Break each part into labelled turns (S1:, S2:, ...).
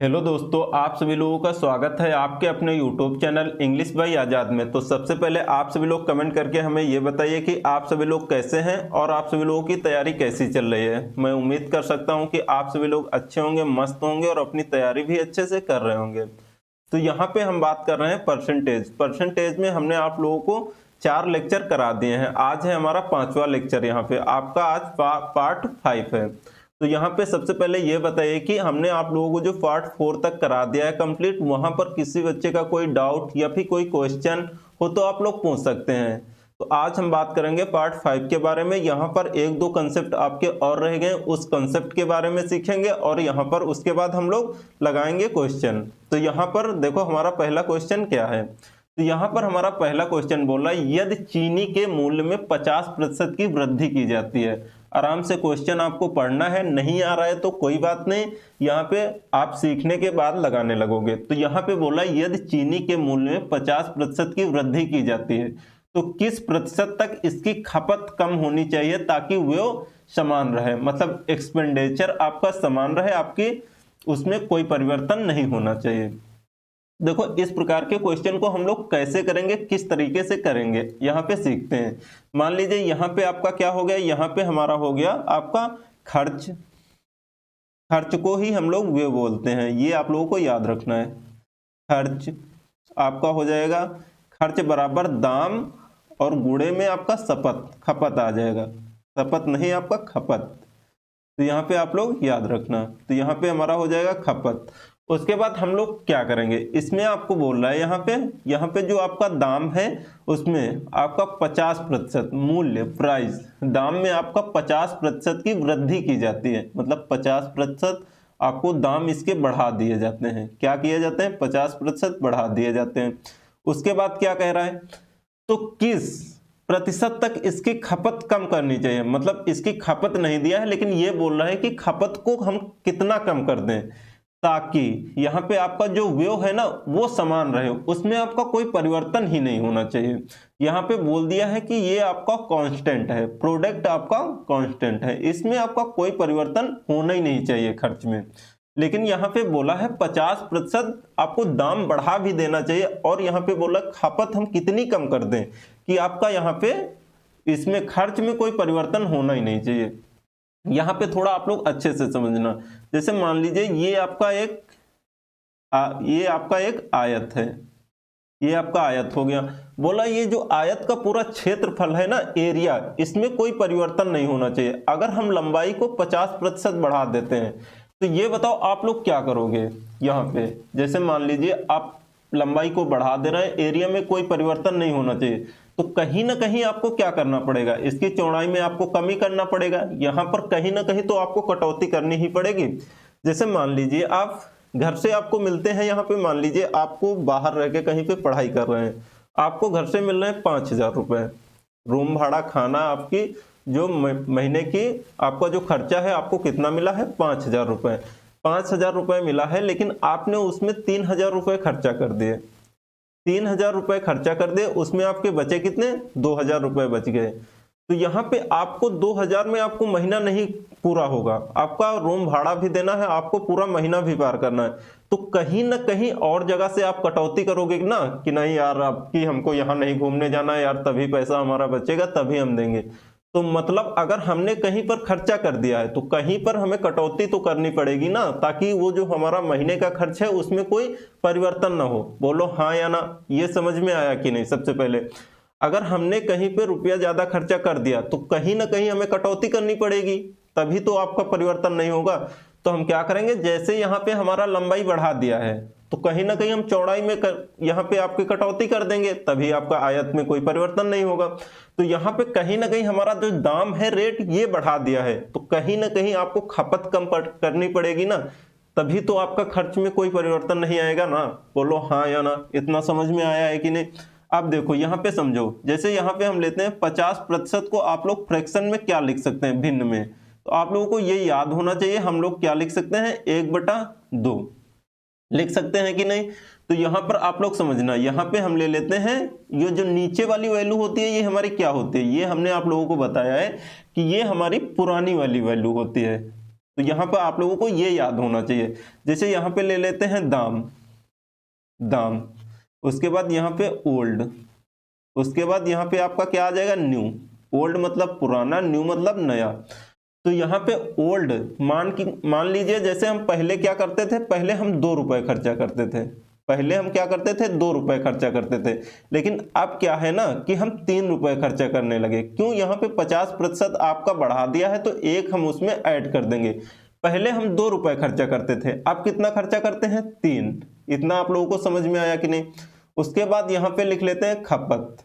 S1: Hello दोस्तों, आप सभी लोगों का स्वागत है आपके अपने यूट्यूब चैनल इंग्लिश बाय आज़ाद में। तो सबसे पहले आप सभी लोग कमेंट करके हमें ये बताइए कि आप सभी लोग कैसे हैं और आप सभी लोगों की तैयारी कैसी चल रही है। मैं उम्मीद कर सकता हूं कि आप सभी लोग अच्छे होंगे, मस्त होंगे और अपनी तैयारी भी अच्छे से कर रहे होंगे। तो यहाँ पे हम बात कर रहे हैं परसेंटेज में हमने आप लोगों को 4 लेक्चर करा दिए हैं। आज है हमारा 5वां लेक्चर। यहाँ पे आपका आज पार्ट 5 है। तो यहाँ पे सबसे पहले ये बताइए कि हमने आप लोगों को जो पार्ट 4 तक करा दिया है कंप्लीट, वहां पर किसी बच्चे का कोई डाउट या फिर कोई क्वेश्चन हो तो आप लोग पूछ सकते हैं। तो आज हम बात करेंगे पार्ट 5 के बारे में। यहाँ पर एक दो कंसेप्ट आपके और रह गए, उस कंसेप्ट के बारे में सीखेंगे और यहाँ पर उसके बाद हम लोग लगाएंगे क्वेश्चन। तो यहाँ पर देखो हमारा पहला क्वेश्चन क्या है। तो यहाँ पर हमारा पहला क्वेश्चन बोल रहा है, यदि चीनी के मूल्य में 50% की वृद्धि की जाती है। आराम से क्वेश्चन आपको पढ़ना है, नहीं आ रहा है तो कोई बात नहीं, यहाँ पे आप सीखने के बाद लगाने लगोगे। तो यहाँ पे बोला यदि चीनी के मूल्य में 50% की वृद्धि की जाती है तो किस प्रतिशत तक इसकी खपत कम होनी चाहिए ताकि वो समान रहे, मतलब एक्सपेंडिचर आपका समान रहे, आपकी उसमें कोई परिवर्तन नहीं होना चाहिए। देखो इस प्रकार के क्वेश्चन को हम लोग कैसे करेंगे, किस तरीके से करेंगे, यहाँ पे सीखते हैं। मान लीजिए यहाँ पे आपका क्या हो गया, यहाँ पे हमारा हो गया आपका खर्च। खर्च को ही हम लोग वे बोलते हैं, ये आप लोगों को याद रखना है। खर्च आपका हो जाएगा, खर्च बराबर दाम और गुणे में आपका खपत आ जाएगा। खपत नहीं, आपका खपत। तो यहाँ पे आप लोग याद रखना। तो यहाँ पे हमारा हो जाएगा खपत। उसके बाद हम लोग क्या करेंगे, इसमें आपको बोल रहा है यहाँ पे जो आपका दाम है उसमें आपका 50% मूल्य, प्राइस, दाम में आपका 50% की वृद्धि की जाती है। मतलब 50% आपको दाम इसके बढ़ा दिए जाते हैं। क्या किए जाते हैं, 50% बढ़ा दिए जाते हैं। उसके बाद क्या कह रहा है, तो किस प्रतिशत तक इसकी खपत कम करनी चाहिए। मतलब इसकी खपत नहीं दिया है लेकिन ये बोल रहा है कि खपत को हम कितना कम कर दें ताकि यहाँ पे आपका जो व्यय है ना वो समान रहे, उसमें आपका कोई परिवर्तन ही नहीं होना चाहिए। यहाँ पे बोल दिया है कि ये आपका कांस्टेंट है, प्रोडक्ट आपका कांस्टेंट है, इसमें आपका कोई परिवर्तन होना ही नहीं चाहिए खर्च में। लेकिन यहाँ पे बोला है 50% आपको दाम बढ़ा भी देना चाहिए और यहाँ पे बोला खपत हम कितनी कम कर दें कि आपका यहाँ पे इसमें खर्च में कोई परिवर्तन होना ही नहीं चाहिए। यहाँ पे थोड़ा आप लोग अच्छे से समझना। जैसे मान लीजिए ये आपका एक आयत है, ये आपका आयत हो गया। बोला ये जो आयत का पूरा क्षेत्रफल है ना, एरिया, इसमें कोई परिवर्तन नहीं होना चाहिए। अगर हम लंबाई को 50% बढ़ा देते हैं तो ये बताओ आप लोग क्या करोगे। यहाँ पे जैसे मान लीजिए आप लंबाई को बढ़ा दे रहे हैं, एरिया में कोई परिवर्तन नहीं होना चाहिए, तो कहीं ना कहीं आपको क्या करना पड़ेगा, इसकी चौड़ाई में आपको कमी करना पड़ेगा। यहाँ पर कहीं ना कहीं तो आपको कटौती करनी ही पड़ेगी। जैसे मान लीजिए आप घर से आपको मिलते हैं, यहाँ पे मान लीजिए आपको बाहर रह के कहीं पे पढ़ाई कर रहे हैं, आपको घर से मिल रहे हैं 5,000 रुपये। रूम भाड़ा, खाना, आपकी जो महीने की आपका जो खर्चा है आपको कितना मिला है, 5,000 रुपये। 5,000 रुपये मिला है लेकिन आपने उसमें 3,000 रुपये खर्चा कर दिए। 3,000 रुपये खर्चा कर दिए, उसमें आपके बचे कितने, 2,000 रुपये बच गए। तो यहाँ पे आपको 2,000 में आपको महीना नहीं पूरा होगा, आपका रूम भाड़ा भी देना है, आपको पूरा महीना भी पार करना है। तो कहीं ना कहीं और जगह से आप कटौती करोगे ना कि नहीं यार आपकी हमको यहाँ नहीं घूमने जाना है यार, तभी पैसा हमारा बचेगा, तभी हम देंगे। तो मतलब अगर हमने कहीं पर खर्चा कर दिया है तो कहीं पर हमें कटौती तो करनी पड़ेगी ना, ताकि वो जो हमारा महीने का खर्च है उसमें कोई परिवर्तन ना हो। बोलो हाँ या ना, ये समझ में आया कि नहीं। सबसे पहले अगर हमने कहीं पे रुपया ज्यादा खर्चा कर दिया तो कहीं ना कहीं हमें कटौती करनी पड़ेगी, तभी तो आपका परिवर्तन नहीं होगा। तो हम क्या करेंगे, जैसे यहाँ पे हमारा लंबाई बढ़ा दिया है तो कहीं ना कहीं हम चौड़ाई में यहाँ पे आपकी कटौती कर देंगे, तभी आपका आयत में कोई परिवर्तन नहीं होगा। तो यहाँ पे कहीं ना कहीं हमारा जो दाम है, रेट, ये बढ़ा दिया है, तो कहीं ना कहीं आपको खपत कम करनी पड़ेगी ना, तभी तो आपका खर्च में कोई परिवर्तन नहीं आएगा ना। बोलो हाँ या ना, इतना समझ में आया है कि नहीं। अब देखो यहाँ पे समझो, जैसे यहाँ पे हम लेते हैं 50% को आप लोग फ्रैक्शन में क्या लिख सकते हैं, भिन्न में। तो आप लोगों को ये याद होना चाहिए, हम लोग क्या लिख सकते हैं, 1/2 लिख सकते हैं कि नहीं। तो यहाँ पर आप लोग समझना, यहाँ पे हम ले लेते हैं, ये जो नीचे वाली वैल्यू होती है ये हमारी क्या होती है, ये हमने आप लोगों को बताया है कि ये हमारी पुरानी वाली वैल्यू होती है। तो यहाँ पर आप लोगों को ये याद होना चाहिए। जैसे यहाँ पे ले लेते हैं दाम, दाम, उसके बाद यहाँ पे ओल्ड, उसके बाद यहाँ पे आपका क्या आ जाएगा, न्यू। ओल्ड मतलब पुराना, न्यू मतलब नया। तो यहाँ पे ओल्ड मान लीजिए जैसे हम पहले क्या करते थे, पहले हम 2 रुपए खर्चा करते थे, पहले हम क्या करते थे, 2 रुपए खर्चा करते थे। लेकिन अब क्या है ना कि हम 3 रुपए खर्चा करने लगे। क्यों? यहाँ पे 50% आपका बढ़ा दिया है तो एक हम उसमें ऐड कर देंगे। पहले हम 2 रुपए खर्चा करते थे, अब कितना खर्चा करते हैं, 3। इतना आप लोगों को समझ में आया कि नहीं? उसके बाद यहाँ पे लिख लेते हैं खपत,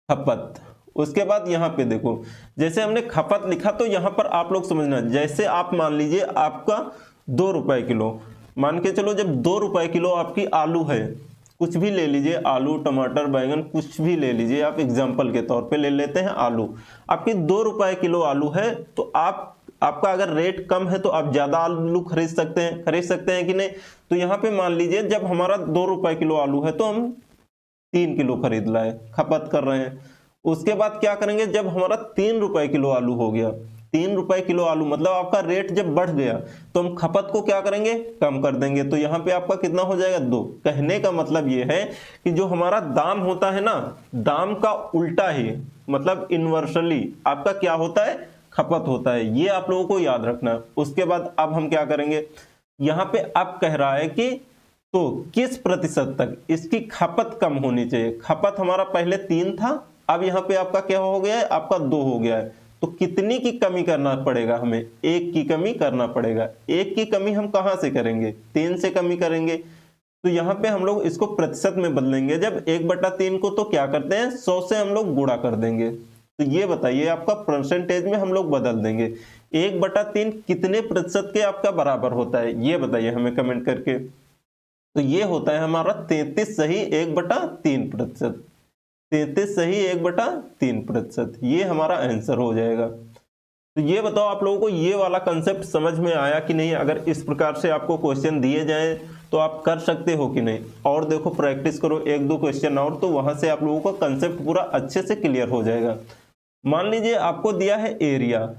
S1: खपत। उसके बाद यहाँ पे देखो, जैसे हमने खपत लिखा तो यहाँ पर आप लोग समझना, जैसे आप मान लीजिए आपका 2 रुपए किलो, मान के चलो जब 2 रुपए किलो आपकी आलू है, कुछ भी ले लीजिए, आलू टमाटर बैंगन कुछ भी ले लीजिए, आप एग्जांपल के तौर पे ले लेते हैं आलू। आपकी 2 रुपए किलो आलू है तो आपका अगर रेट कम है तो आप ज्यादा आलू खरीद सकते हैं कि नहीं? तो यहाँ पे मान लीजिए जब हमारा 2 रुपए किलो आलू है तो हम 3 किलो खरीद लाए, खपत कर रहे हैं। उसके बाद क्या करेंगे, जब हमारा 3 रुपए किलो आलू हो गया, 3 रुपए किलो आलू मतलब आपका रेट जब बढ़ गया तो हम खपत को क्या करेंगे, कम कर देंगे। तो यहाँ पे आपका कितना हो जाएगा, 2। कहने का मतलब ये है कि जो हमारा दाम होता है ना, दाम का उल्टा ही मतलब इनवर्सली आपका क्या होता है, खपत होता है। ये आप लोगों को याद रखना है। उसके बाद अब हम क्या करेंगे, यहाँ पे अब कह रहा है कि तो किस प्रतिशत तक इसकी खपत कम होनी चाहिए। खपत हमारा पहले 3 था, अब यहाँ पे आपका क्या हो गया है, आपका 2 हो गया है। तो कितनी की कमी करना पड़ेगा हमें, 1 की कमी करना पड़ेगा। 1 की कमी हम कहां से करेंगे, 3 से कमी करेंगे। तो यहाँ पे हम लोग इसको प्रतिशत में बदलेंगे। जब 1/3 को तो क्या करते हैं, 100 से हम लोग गुणा कर देंगे। तो ये बताइए आपका परसेंटेज में हम लोग बदल देंगे। 1/3 कितने प्रतिशत के आपका बराबर होता है, ये बताइए हमें कमेंट करके। तो ये होता है हमारा 33 सही 1/3%। 33 सही 1/3%, ये हमारा आंसर हो जाएगा। तो ये बताओ आप लोगों को ये वाला कंसेप्ट समझ में आया कि नहीं? अगर इस प्रकार से आपको क्वेश्चन दिए जाएं तो आप कर सकते हो कि नहीं? और देखो प्रैक्टिस करो 1-2 क्वेश्चन और, तो वहां से आप लोगों का कंसेप्ट पूरा अच्छे से क्लियर हो जाएगा। मान लीजिए आपको दिया है एरिया,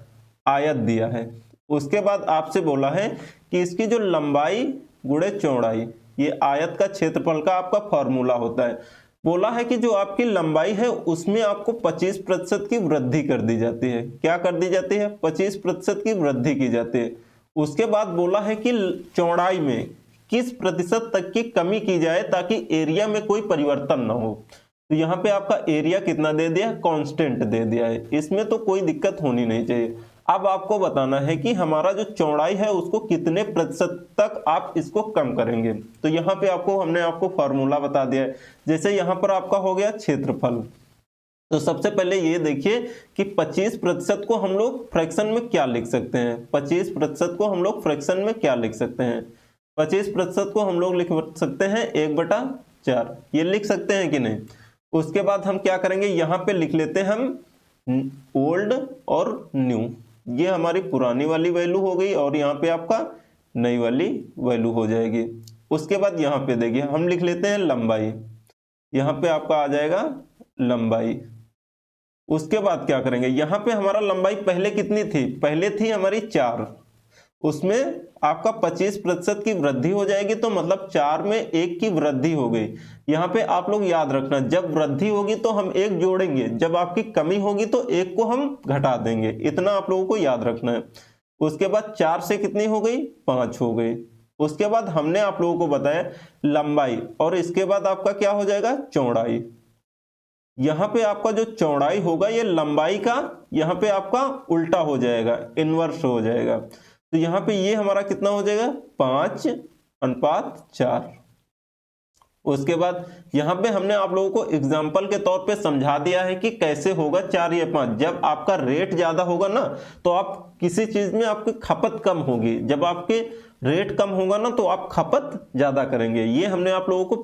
S1: आयत दिया है, उसके बाद आपसे बोला है कि इसकी जो लंबाई गुणे चौड़ाई, ये आयत का क्षेत्रफल का आपका फॉर्मूला होता है। बोला है कि जो आपकी लंबाई है उसमें आपको 25% की वृद्धि कर दी जाती है। क्या कर दी जाती है, 25% की वृद्धि की जाती है। उसके बाद बोला है कि चौड़ाई में किस प्रतिशत तक की कमी की जाए ताकि एरिया में कोई परिवर्तन ना हो। तो यहाँ पे आपका एरिया कितना दे दिया, कांस्टेंट दे दिया है, इसमें तो कोई दिक्कत होनी नहीं चाहिए। अब आपको बताना है कि हमारा जो चौड़ाई है उसको कितने प्रतिशत तक आप इसको कम करेंगे। तो यहाँ पे हमने आपको फॉर्मूला बता दिया है। जैसे यहाँ पर आपका हो गया क्षेत्रफल, तो सबसे पहले ये देखिए कि 25% को हम लोग फ्रैक्शन में क्या लिख सकते हैं। 25% को हम लोग फ्रैक्शन में क्या लिख सकते हैं, 25% को हम लोग लिख सकते हैं 1/4, ये लिख सकते हैं कि नहीं? उसके बाद हम क्या करेंगे, यहाँ पे लिख लेते हैं हम ओल्ड और न्यू। ये हमारी पुरानी वाली वैल्यू हो गई और यहाँ पे आपका नई वाली वैल्यू हो जाएगी। उसके बाद यहाँ पे देखिए हम लिख लेते हैं लंबाई, यहाँ पे आपका आ जाएगा लंबाई। उसके बाद क्या करेंगे, यहाँ पे हमारा लंबाई पहले कितनी थी, पहले थी हमारी 4, उसमें आपका 25% की वृद्धि हो जाएगी, तो मतलब 4 में 1 की वृद्धि हो गई। यहाँ पे आप लोग याद रखना, जब वृद्धि होगी तो हम 1 जोड़ेंगे, जब आपकी कमी होगी तो 1 को हम घटा देंगे, इतना आप लोगों को याद रखना है। उसके बाद 4 से कितनी हो गई, 5 हो गई। उसके बाद हमने आप लोगों को बताया लंबाई, और इसके बाद आपका क्या हो जाएगा, चौड़ाई। यहाँ पे आपका जो चौड़ाई होगा ये लंबाई का यहाँ पे आपका उल्टा हो जाएगा, इनवर्स हो जाएगा। तो यहाँ पे ये हमारा कितना हो जाएगा, 5:4। उसके बाद यहाँ पे हमने आप लोगों को एग्जाम्पल के तौर पे समझा दिया है कि कैसे होगा 4 या 5। जब आपका रेट ज्यादा होगा ना तो आप किसी चीज में आपकी खपत कम होगी, जब आपके रेट कम होगा ना तो आप खपत ज्यादा करेंगे। ये हमने आप लोगों को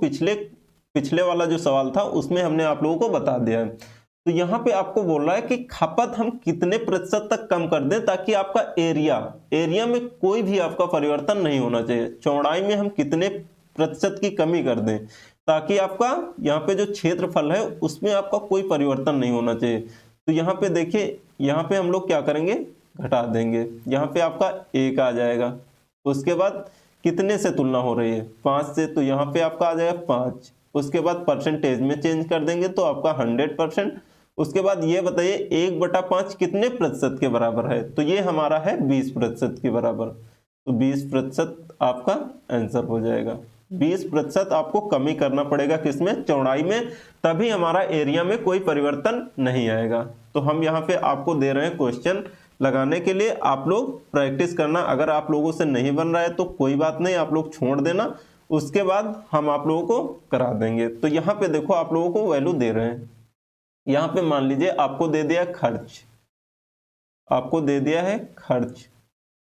S1: पिछले वाला जो सवाल था उसमें हमने आप लोगों को बता दिया है। तो यहाँ पे आपको बोल रहा है कि खपत हम कितने प्रतिशत तक कम कर दें ताकि आपका एरिया में कोई भी आपका परिवर्तन नहीं होना चाहिए। चौड़ाई में हम कितने प्रतिशत की कमी कर दें ताकि आपका यहाँ पे जो क्षेत्रफल है उसमें आपका कोई परिवर्तन नहीं होना चाहिए। तो यहाँ पे देखिए, यहाँ पे हम लोग क्या करेंगे, घटा देंगे, यहाँ पे आपका 1 आ जाएगा। उसके बाद कितने से तुलना हो रही है, 5 से, तो यहाँ पे आपका आ जाएगा 5। उसके बाद परसेंटेज में चेंज कर देंगे तो आपका 100%। उसके बाद ये बताइए 1/5 कितने प्रतिशत के बराबर है, तो ये हमारा है 20% के बराबर, तो 20% आपका आंसर हो जाएगा। 20% आपको कमी करना पड़ेगा किसमें, चौड़ाई में, तभी हमारा एरिया में कोई परिवर्तन नहीं आएगा। तो हम यहाँ पे आपको दे रहे हैं क्वेश्चन लगाने के लिए, आप लोग प्रैक्टिस करना। अगर आप लोगों से नहीं बन रहा है तो कोई बात नहीं, आप लोग छोड़ देना, उसके बाद हम आप लोगों को करा देंगे। तो यहाँ पे देखो आप लोगों को वैल्यू दे रहे हैं, यहाँ पे मान लीजिए आपको दे दिया खर्च, आपको दे दिया है खर्च,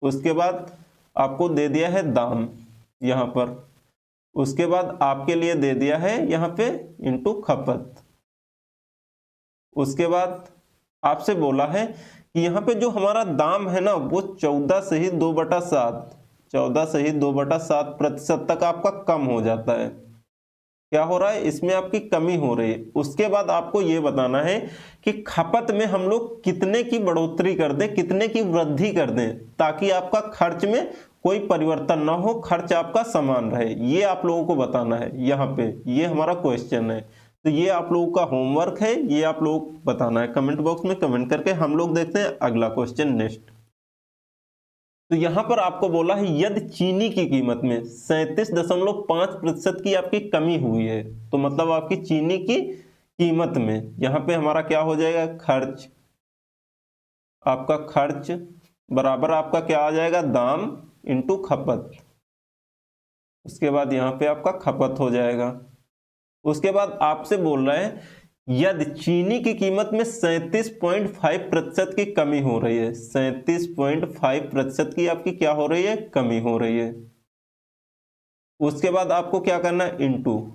S1: उसके बाद आपको दे दिया है दाम यहाँ पर, उसके बाद आपके लिए दे दिया है यहाँ पे इनटू खपत। उसके बाद आपसे बोला है कि यहाँ पे जो हमारा दाम है ना वो 14 से ही 2/7, 14 से ही 2/7% तक आपका कम हो जाता है। क्या हो रहा है, इसमें आपकी कमी हो रही है। उसके बाद आपको ये बताना है कि खपत में हम लोग कितने की बढ़ोतरी कर दें, कितने की वृद्धि कर दें, ताकि आपका खर्च में कोई परिवर्तन ना हो, खर्च आपका समान रहे। ये आप लोगों को बताना है यहाँ पे, ये हमारा क्वेश्चन है। तो ये आप लोगों का होमवर्क है, ये आप लोग बताना है कमेंट बॉक्स में कमेंट करके। हम लोग देखते हैं अगला क्वेश्चन नेक्स्ट। तो यहां पर आपको बोला है यदि चीनी की कीमत में 37.5% की आपकी कमी हुई है, तो मतलब आपकी चीनी की कीमत में, यहां पे हमारा क्या हो जाएगा, खर्च, आपका खर्च बराबर आपका क्या आ जाएगा, दाम इनटू खपत। उसके बाद यहाँ पे आपका खपत हो जाएगा। उसके बाद आपसे बोल रहे हैं यदि चीनी की कीमत में 37.5% की कमी हो रही है, 37.5% की आपकी क्या हो रही है, कमी हो रही है। उसके बाद आपको क्या करना है, इनटू,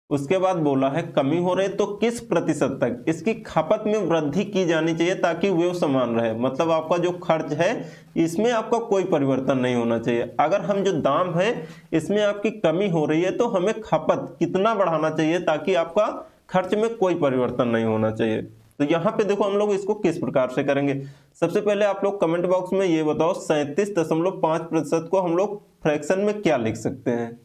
S1: उसके बाद बोला है कमी हो रही है तो किस प्रतिशत तक इसकी खपत में वृद्धि की जानी चाहिए ताकि वो समान रहे। मतलब आपका जो खर्च है इसमें आपका कोई परिवर्तन नहीं होना चाहिए। अगर हम जो दाम है इसमें आपकी कमी हो रही है तो हमें खपत कितना बढ़ाना चाहिए ताकि आपका खर्च में कोई परिवर्तन नहीं होना चाहिए। तो यहाँ पे देखो हम लोग इसको किस प्रकार से करेंगे। सबसे पहले आप लोग कमेंट बॉक्स में ये बताओ 37.5% को हम लोग फ्रैक्शन में क्या लिख सकते हैं।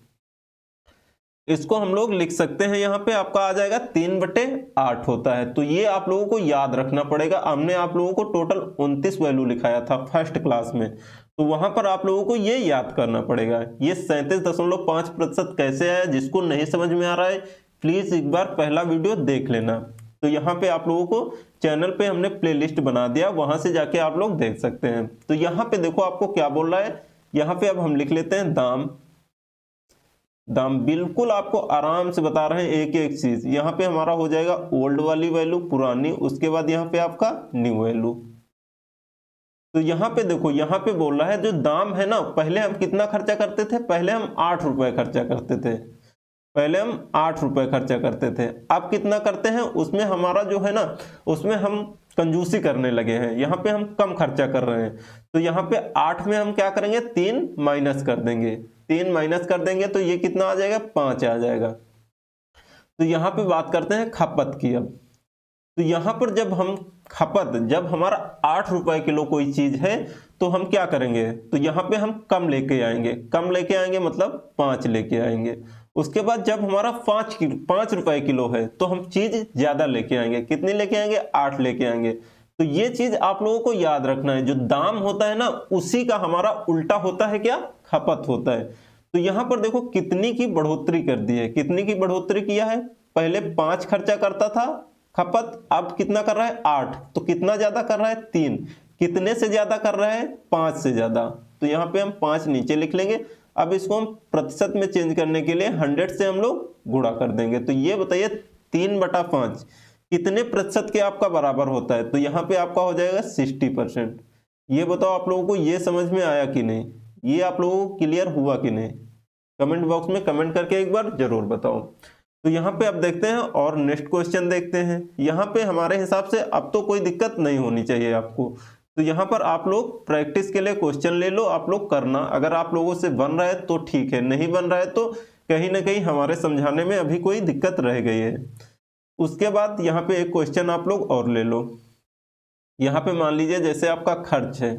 S1: इसको हम लोग लिख सकते हैं, यहाँ पे आपका आ जाएगा 3/8 होता है। तो ये आप लोगों को याद रखना पड़ेगा। हमने आप लोगों को टोटल 29 वैल्यू लिखाया था फर्स्ट क्लास में, तो वहां पर आप लोगों को ये याद करना पड़ेगा। ये 37.5% कैसे आया, जिसको नहीं समझ में आ रहा है प्लीज एक बार पहला वीडियो देख लेना। तो यहाँ पे आप लोगों को चैनल पे हमने प्लेलिस्ट बना दिया, वहां से जाके आप लोग देख सकते हैं। तो यहाँ पे देखो आपको क्या बोल रहा है, यहाँ पे अब हम लिख लेते हैं दाम। दाम बिल्कुल आपको आराम से बता रहे हैं एक एक चीज। यहाँ पे हमारा हो जाएगा ओल्ड वाली वैल्यू पुरानी, उसके बाद यहाँ पे आपका न्यू वैल्यू। तो यहाँ पे देखो, यहाँ पे बोल रहा है जो दाम है ना, पहले हम कितना खर्चा करते थे, पहले हम 8 रुपए खर्चा करते थे, पहले हम 8 रुपए खर्चा करते थे। अब कितना करते हैं, उसमें हमारा जो है ना, उसमें हम कंजूसी करने लगे हैं, यहाँ पे हम कम खर्चा कर रहे हैं। तो यहाँ पे 8 में हम क्या करेंगे, 3 माइनस कर देंगे, 3 माइनस कर देंगे तो ये कितना आ जाएगा, 5 आ जाएगा। तो यहाँ पे बात करते हैं खपत की। अब तो यहाँ पर जब हम खपत, जब हमारा 8 रुपए किलो कोई चीज है तो हम क्या करेंगे, तो यहाँ पे हम कम लेके आएंगे, कम लेके आएंगे मतलब 5 लेके आएंगे। उसके बाद जब हमारा 5 रुपए किलो है तो हम चीज ज्यादा लेके आएंगे, कितनी लेके आएंगे, 8 लेके आएंगे। तो ये चीज आप लोगों को याद रखना है, जो दाम होता है ना उसी का हमारा उल्टा होता है क्या, खपत होता है। तो यहाँ पर देखो कितनी की बढ़ोतरी कर दी है, कितनी की बढ़ोतरी किया है, पहले 5 खर्चा करता था खपत, अब कितना कर रहा है, 8। तो कितना ज्यादा कर रहा है, 3। कितने से ज्यादा कर रहा है, 5 से ज्यादा। तो यहाँ पे हम 5 नीचे लिख लेंगे। अब इसको हम प्रतिशत में चेंज करने के लिए 100 से हम लोग गुणा कर देंगे। तो ये बताइए 3/5 कितने प्रतिशत के आपका बराबर होता है, तो यहाँ पे आपका हो जाएगा 60%। ये बताओ आप लोगों को ये समझ में आया कि नहीं, ये आप लोगों को क्लियर हुआ कि नहीं, कमेंट बॉक्स में कमेंट करके एक बार जरूर बताओ। तो यहाँ पे अब देखते हैं और नेक्स्ट क्वेश्चन देखते हैं। यहाँ पे हमारे हिसाब से अब तो कोई दिक्कत नहीं होनी चाहिए आपको। तो यहाँ पर आप लोग प्रैक्टिस के लिए क्वेश्चन ले लो, आप लोग करना। अगर आप लोगों से बन रहा है तो ठीक है, नहीं बन रहा है तो कहीं ना कहीं हमारे समझाने में अभी कोई दिक्कत रह गई है। उसके बाद यहाँ पे एक क्वेश्चन आप लोग और ले लो। यहाँ पे मान लीजिए जैसे आपका खर्च है,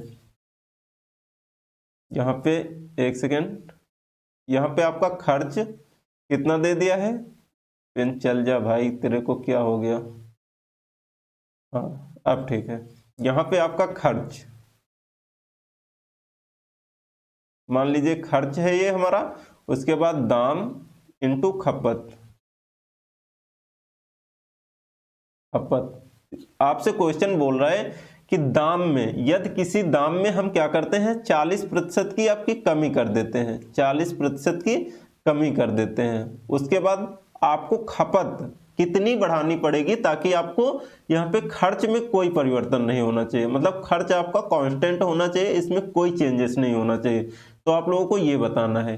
S1: यहाँ पे एक सेकेंड, यहाँ पे आपका खर्च कितना दे दिया है, पेन चल जा भाई, तेरे को क्या हो गया, हाँ अब ठीक है। यहाँ पे आपका खर्च, मान लीजिए खर्च है ये हमारा, उसके बाद दाम इंटू खपत। खपत आपसे क्वेश्चन बोल रहा है कि दाम में, यदि किसी दाम में हम क्या करते हैं 40% की आपकी कमी कर देते हैं, 40% की कमी कर देते हैं, उसके बाद आपको खपत कितनी बढ़ानी पड़ेगी ताकि आपको यहाँ पे खर्च में कोई परिवर्तन नहीं होना चाहिए, मतलब खर्च आपका कांस्टेंट होना चाहिए, इसमें कोई चेंजेस नहीं होना चाहिए। तो आप लोगों को ये बताना है,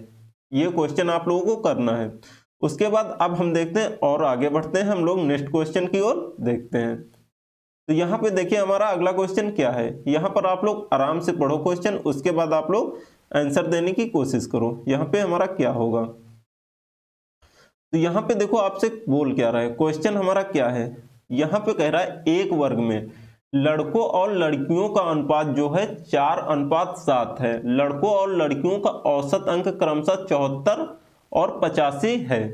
S1: ये क्वेश्चन आप लोगों को करना है। उसके बाद अब हम देखते हैं और आगे बढ़ते हैं, हम लोग नेक्स्ट क्वेश्चन की ओर देखते हैं। तो यहाँ पे देखिए हमारा अगला क्वेश्चन क्या है, यहाँ पर आप लोग आराम से पढ़ो क्वेश्चन, उसके बाद आप लोग आंसर देने की कोशिश करो। यहाँ पे हमारा क्या होगा, तो यहाँ पे देखो आपसे बोल क्या रहा है, क्वेश्चन हमारा क्या है, यहाँ पे कह रहा है एक वर्ग में लड़कों और लड़कियों का अनुपात जो है 4:7 है, लड़कों और लड़कियों का औसत अंक क्रमशः 74 और 85 है,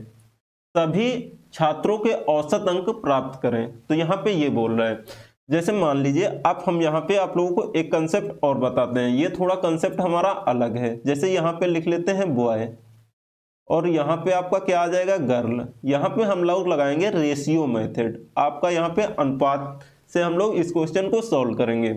S1: सभी छात्रों के औसत अंक प्राप्त करें। तो यहाँ पे ये बोल रहा है, जैसे मान लीजिए अब हम यहाँ पे आप लोगों को एक कंसेप्ट और बताते हैं, ये थोड़ा कंसेप्ट हमारा अलग है। जैसे यहाँ पे लिख लेते हैं बॉय, और यहाँ पे आपका क्या आ जाएगा गर्ल, यहाँ पे हम लोग लगाएंगे रेशियो मेथड, आपका यहाँ पे अनुपात से हम लोग इस क्वेश्चन को सॉल्व करेंगे।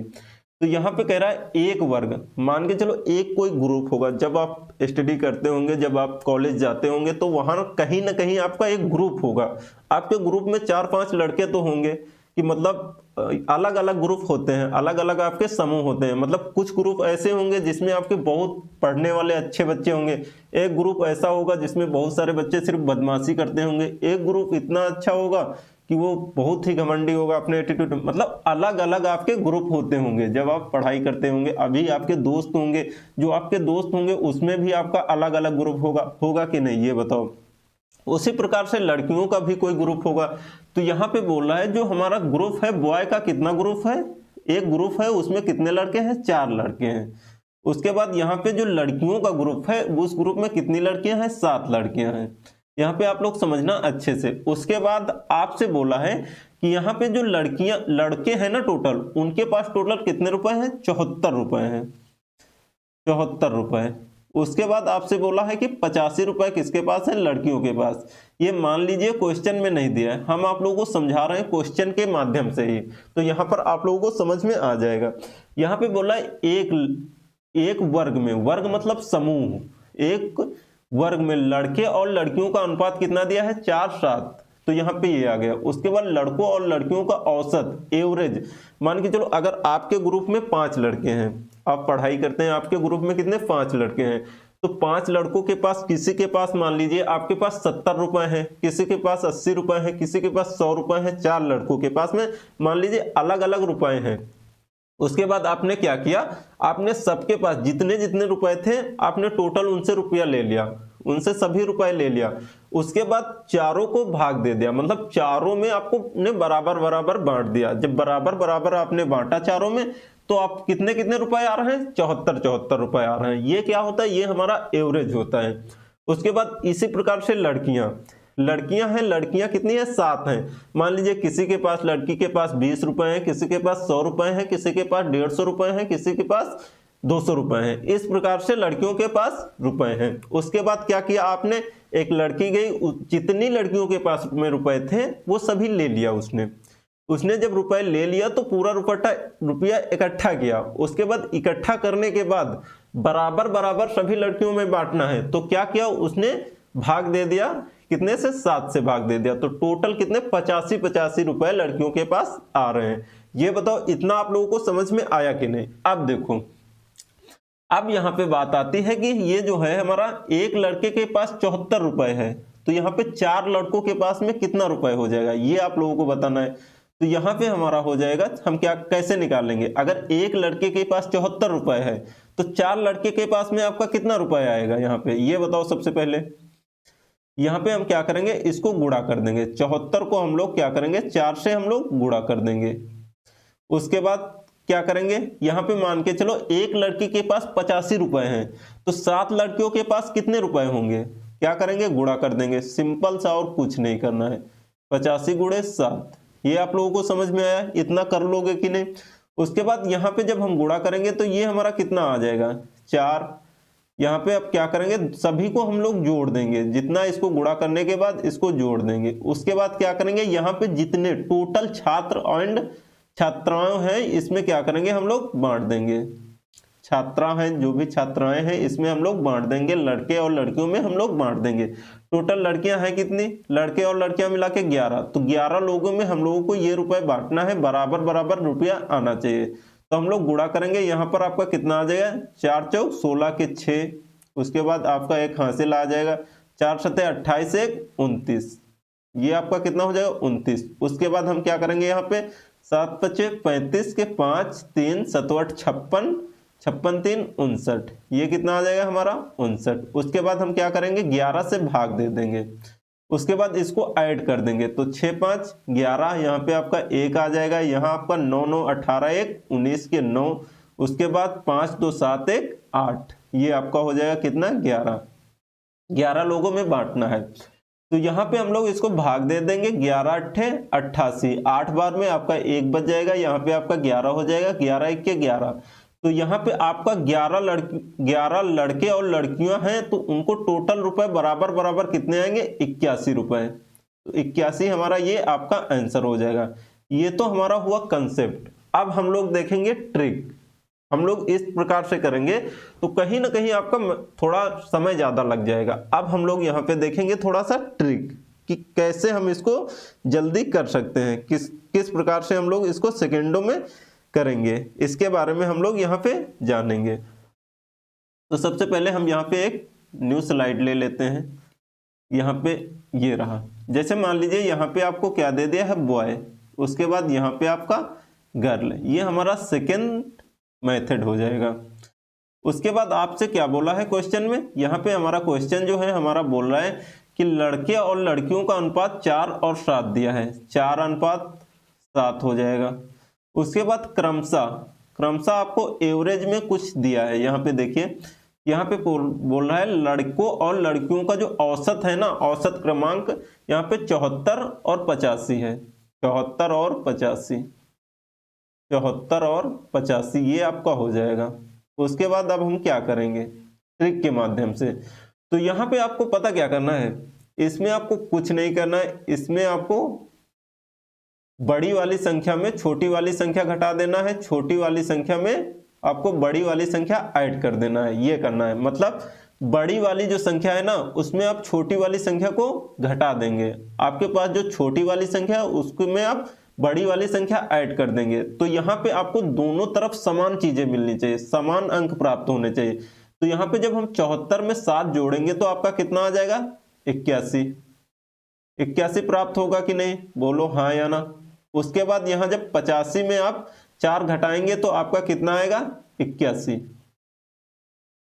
S1: तो यहाँ पे कह रहा है एक वर्ग, मान के चलो एक कोई ग्रुप होगा, जब आप स्टडी करते होंगे, जब आप कॉलेज जाते होंगे तो वहां कहीं ना कहीं आपका एक ग्रुप होगा, आपके ग्रुप में 4-5 लड़के तो होंगे, कि मतलब अलग अलग ग्रुप होते हैं, अलग अलग आपके समूह होते हैं, मतलब कुछ ग्रुप ऐसे होंगे जिसमें आपके बहुत पढ़ने वाले अच्छे बच्चे होंगे, एक ग्रुप ऐसा होगा जिसमें बहुत सारे बच्चे सिर्फ बदमाशी करते होंगे, एक ग्रुप इतना अच्छा होगा कि वो बहुत ही घमंडी होगा अपने एटीट्यूड, मतलब अलग अलग आपके ग्रुप होते होंगे जब आप पढ़ाई करते होंगे। अभी आपके दोस्त होंगे, जो आपके दोस्त होंगे उसमें भी आपका अलग अलग ग्रुप होगा कि नहीं, ये बताओ। उसी प्रकार से लड़कियों का भी कोई ग्रुप होगा। तो यहाँ पे बोल रहा है जो हमारा ग्रुप है बॉय का, कितना ग्रुप है, एक ग्रुप है उसमें कितने लड़के हैं, 4 लड़के हैं। उसके बाद यहाँ पे जो लड़कियों का ग्रुप है उस ग्रुप में कितनी लड़कियां हैं, 7 लड़कियां हैं। यहाँ पे आप लोग समझना अच्छे से। उसके बाद आपसे बोला है कि यहाँ पे जो लड़के हैं ना टोटल, उनके पास टोटल कितने रुपए हैं, 74 रुपए हैं, 74 रुपए। उसके बाद आपसे बोला है कि 85 रुपए किसके पास है, लड़कियों के पास। ये मान लीजिए क्वेश्चन में नहीं दिया है, हम आप लोगों को समझा रहे हैं क्वेश्चन के माध्यम से ही, तो यहाँ पर आप लोगों को समझ में आ जाएगा। यहाँ पे बोला है एक वर्ग में, वर्ग मतलब समूह, एक वर्ग में लड़के और लड़कियों का अनुपात कितना दिया है, 4:7, तो यहाँ पे ये आ गया। उसके बाद लड़कों और लड़कियों का औसत एवरेज, मान के चलो अगर आपके ग्रुप में 5 लड़के हैं, आप पढ़ाई करते हैं, आपके ग्रुप में कितने 5 लड़के हैं, तो 5 लड़कों के पास, किसी के पास मान लीजिए आपके पास 70 रुपए हैं, किसी के पास 80 रुपए हैं, किसी के पास 100 रुपए हैं, 4 लड़कों के पास में मान लीजिए अलग अलग रुपए हैं। उसके बाद आपने क्या किया, आपने सबके पास जितने जितने रुपए थे आपने टोटल उनसे रुपया ले लिया, उनसे सभी रुपए ले लिया। उसके बाद चारों को भाग दे दिया, मतलब चारों में आपको ने बराबर बराबर बांट दिया। जब बराबर बराबर आपने बांटा चारों में, तो आप कितने कितने रुपए आ रहे हैं, 74 रुपए आ रहे हैं। ये क्या होता है, ये हमारा एवरेज होता है। उसके बाद इसी प्रकार से लड़कियां हैं, लड़कियां कितनी है, 7 हैं। मान लीजिए किसी के पास, लड़की के पास 20 रुपए हैं, किसी के पास 100 रुपए हैं, किसी के पास 150 रुपए हैं, किसी के पास 200 रुपए हैं। इस प्रकार से लड़कियों के पास रुपए हैं। उसके बाद क्या किया आपने, एक लड़की गई, जितनी लड़कियों के पास में रुपए थे वो सभी ले लिया उसने जब रुपए ले लिया तो पूरा रुपया इकट्ठा किया। उसके बाद इकट्ठा करने के बाद बराबर बराबर सभी लड़कियों में बांटना है, तो क्या किया उसने, भाग दे दिया, कितने से, 7 से भाग दे दिया। तो टोटल कितने, 85 रुपए लड़कियों के पास आ रहे हैं। ये बताओ इतना आप लोगों को समझ में आया कि नहीं। अब देखो, अब यहाँ पे बात आती है कि ये जो है हमारा एक लड़के के पास 74 रुपए है, तो यहाँ पे 4 लड़कों के पास में कितना रुपए हो जाएगा, ये आप लोगों को बताना है। तो यहाँ पे हमारा हो जाएगा, हम क्या कैसे निकालेंगे, अगर एक लड़के के पास 74 रुपए है तो 4 लड़के के पास में आपका कितना रुपए आएगा, यहाँ पे ये बताओ। सबसे पहले यहाँ पे हम क्या करेंगे, इसको गुणा कर देंगे, 74 को हम लोग क्या करेंगे, 4 से हम लोग गुणा कर देंगे। उसके बाद क्या करेंगे, यहाँ पे मान के चलो एक लड़की के पास 85 रुपए हैं, तो 7 लड़कियों के पास कितने रुपए होंगे, क्या करेंगे, गुणा कर देंगे, सिंपल सा, और कुछ नहीं करना है। 85 गुणे 7, ये आप लोगों को समझ में आया, इतना कर लोगे कि नहीं। उसके बाद यहाँ पे जब हम गुणा करेंगे तो ये हमारा कितना आ जाएगा, 4। यहाँ पे अब क्या करेंगे, सभी को हम लोग जोड़ देंगे, जितना इसको गुणा करने के बाद इसको जोड़ देंगे। उसके बाद क्या करेंगे, यहाँ पे जितने टोटल छात्र एंड छात्राएं हैं इसमें क्या करेंगे, हम लोग बांट देंगे। छात्रा हैं, जो भी छात्राएं हैं इसमें हम लोग बांट देंगे, लड़के और लड़कियों में हम लोग बांट देंगे। टोटल लड़कियां हैं कितनी, लड़के और लड़कियां मिला के 11, तो 11 लोगों में हम लोगों को ये रुपए बांटना है, बराबर बराबर रुपया आना चाहिए। तो हम लोग गुणा करेंगे, यहाँ पर आपका कितना आ जाएगा, 4 चौक 16 के 6, उसके बाद आपका एक हासिल आ जाएगा, 4 सते 28 1 29, ये आपका कितना हो जाएगा 29। उसके बाद हम क्या करेंगे, यहाँ पे 7 पचे 35 के 5 3 7 56 56 3 59, ये कितना आ जाएगा हमारा 59। उसके बाद हम क्या करेंगे, 11 से भाग दे देंगे, उसके बाद इसको ऐड कर देंगे, तो 6 5 11, यहाँ पे आपका 1 आ जाएगा, यहाँ आपका 9 9 18 1 19 के 9, उसके बाद 5 2 7 1 8, ये आपका हो जाएगा कितना 11। 11 लोगों में बांटना है, तो यहाँ पे हम लोग इसको भाग दे देंगे, 11 अट्ठे 88, 8 बार में आपका 1 बच जाएगा, यहाँ पे आपका 11 हो जाएगा, 11 1 के 11। तो यहाँ पे आपका 11 लड़के और लड़कियां हैं, तो उनको टोटल रुपए बराबर बराबर कितने आएंगे, 81 रुपए। तो 81 हमारा ये आपका आंसर हो जाएगा। ये तो हमारा हुआ कंसेप्ट। अब हम लोग देखेंगे ट्रिक, हम लोग इस प्रकार से करेंगे तो कहीं ना कहीं आपका थोड़ा समय ज्यादा लग जाएगा। अब हम लोग यहाँ पे देखेंगे थोड़ा सा ट्रिक कि कैसे हम इसको जल्दी कर सकते हैं, किस प्रकार से हम लोग इसको सेकेंडों में करेंगे, इसके बारे में हम लोग यहाँ पे जानेंगे। तो सबसे पहले हम यहाँ पे एक न्यू स्लाइड ले लेते हैं, यहाँ पे ये रहा। जैसे मान लीजिए यहाँ पे आपको क्या दे दिया है, बॉय, उसके बाद यहाँ पे आपका गर्ल, ये हमारा सेकेंड मेथड हो जाएगा। उसके बाद आपसे क्या बोला है क्वेश्चन में, यहाँ पे हमारा क्वेश्चन जो है हमारा बोल रहा है कि लड़के और लड़कियों का अनुपात 4 और 7 दिया है, 4 अनुपात 7 हो जाएगा। उसके बाद क्रमशः आपको एवरेज में कुछ दिया है, यहाँ पे देखिए, यहाँ पे बोल रहा है लड़कों और लड़कियों का जो औसत है ना, औसत क्रमांक यहाँ पे 74 और 85 है, 74 और 85, 74 और 85 ये आपका हो जाएगा। उसके बाद अब हम क्या करेंगे ट्रिक के माध्यम से, तो यहाँ पे आपको पता क्या करना है, इसमें आपको कुछ नहीं करना है, इसमें आपको बड़ी वाली संख्या में छोटी वाली संख्या घटा देना है, छोटी वाली संख्या में आपको बड़ी वाली संख्या ऐड कर देना है, ये करना है। मतलब बड़ी वाली जो संख्या है ना उसमें आप छोटी वाली संख्या को घटा देंगे, आपके पास जो छोटी वाली संख्या है उसमें आप बड़ी वाली संख्या ऐड कर देंगे। तो यहाँ पे आपको दोनों तरफ समान चीजें मिलनी चाहिए, समान अंक प्राप्त होने चाहिए। तो यहाँ पे जब हम 74 में 7 जोड़ेंगे तो आपका कितना आ जाएगा 81, 81 प्राप्त होगा कि नहीं, बोलो हाँ या ना। उसके बाद यहाँ जब 85 में आप 4 घटाएंगे तो आपका कितना आएगा 81।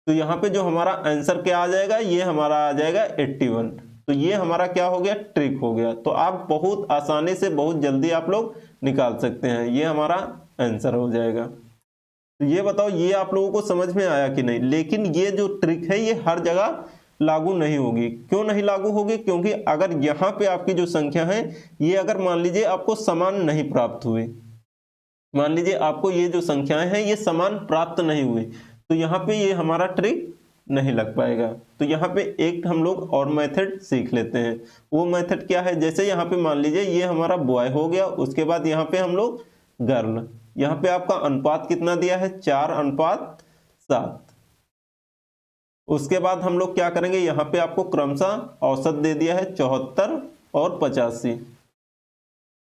S1: तो यहाँ पे जो हमारा आंसर क्या आ जाएगा, ये हमारा आ जाएगा 81। तो ये हमारा क्या हो गया, ट्रिक हो गया। तो आप बहुत आसानी से बहुत जल्दी आप लोग निकाल सकते हैं, ये हमारा आंसर हो जाएगा। तो ये बताओ ये आप लोगों को समझ में आया कि नहीं। लेकिन ये जो ट्रिक है ये हर जगह लागू नहीं होगी। क्यों नहीं लागू होगी, क्योंकि अगर यहाँ पे आपकी जो संख्या है ये अगर मान लीजिए आपको समान नहीं प्राप्त हुई, मान लीजिए आपको ये जो संख्याएं हैं ये समान प्राप्त नहीं हुई, तो यहाँ पे ये हमारा ट्रिक नहीं लग पाएगा। तो यहाँ पे एक हम लोग और मेथड सीख लेते हैं। वो मेथड क्या है, जैसे यहाँ पे मान लीजिए ये हमारा बॉय हो गया, उसके बाद यहाँ पे हम लोग गर्ल, यहाँ पे आपका अनुपात कितना दिया है 4 अनुपात 7। उसके बाद हम लोग क्या करेंगे, यहाँ पे आपको क्रमशः औसत दे दिया है 74 और 85,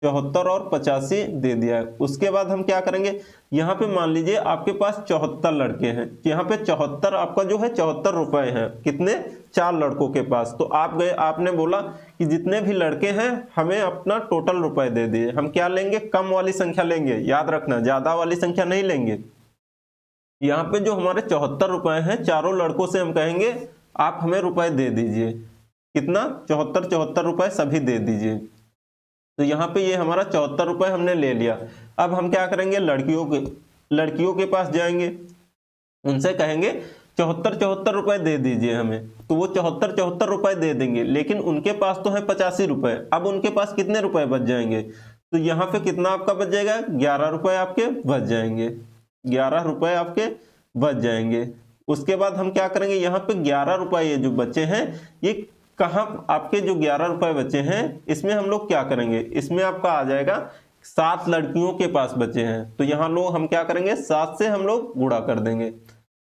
S1: 74 और 85 दे दिया है। उसके बाद हम क्या करेंगे, यहाँ पे मान लीजिए आपके पास 74 लड़के हैं, यहाँ पे 74 आपका जो है 74 रुपए हैं, कितने 4 लड़कों के पास। तो आप गए, आपने बोला कि जितने भी लड़के हैं हमें अपना टोटल रुपए दे दिए। हम क्या लेंगे, कम वाली संख्या लेंगे, याद रखना ज्यादा वाली संख्या नहीं लेंगे। यहाँ पे जो हमारे 74 रुपए हैं, चारों लड़कों से हम कहेंगे आप हमें रुपए दे दीजिए, कितना 74 रुपए सभी दे दीजिए। तो यहाँ पे ये हमारा 74 रुपए हमने ले लिया। अब हम क्या करेंगे, लड़कियों के लड़कियों के पास जाएंगे, उनसे कहेंगे 74 रुपए दे दीजिए हमें, तो वो 74 रुपए दे देंगे, लेकिन उनके पास तो है 85 रुपए। अब उनके पास कितने रुपए बच जाएंगे, तो यहाँ पे कितना आपका बच जाएगा, 11 रुपए आपके बच जाएंगे, 11 रुपए आपके बच जाएंगे। उसके बाद हम क्या करेंगे, यहाँ पे 11 रुपए ये जो बचे हैं, ये कहाँ आपके जो 11 रुपए बचे हैं, इसमें हम लोग क्या करेंगे, इसमें आपका आ जाएगा 7 लड़कियों के पास बचे हैं, तो यहाँ लोग हम क्या करेंगे, 7 से हम लोग गुणा कर देंगे।